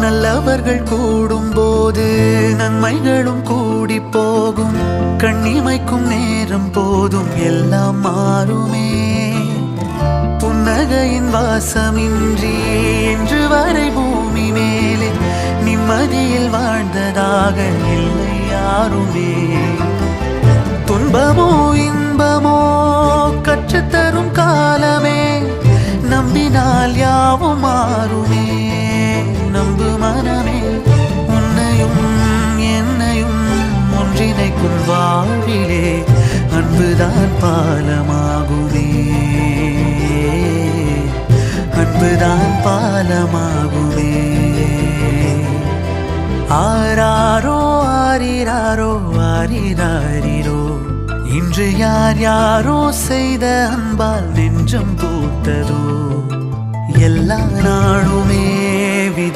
நல்லவர்கள் கூடும்போது நன்மைகளும் கூடி போகும். கண்ணிமைக்கும் நேரம் போதும் எல்லாம் மாறுமே. புன்னகையின் வாசமின்றி இன்று வரை பூமி மேலே நிம்மதியில் வாழ்ந்ததாக இல்லை யாருமே. துன்பமோ இன்பமோ கற்றுத்தரும் காலமே, நம்பினால் யாவும் மாறுமே. நம்பு மனமே, உன்னையும் என்னையும் ஒன்றிணைக்கும் வாழ்விலே அன்புதான் பாலமாகுமே. அன்புதான் பாலமாகுமே. ஆராரோ ஆரிராரோ ஆரிராரிரோ, இன்று யார் யாரோ செய்த அன்பால் நெஞ்சம் பூத்ததோ. எல்லா நாளுமே விதை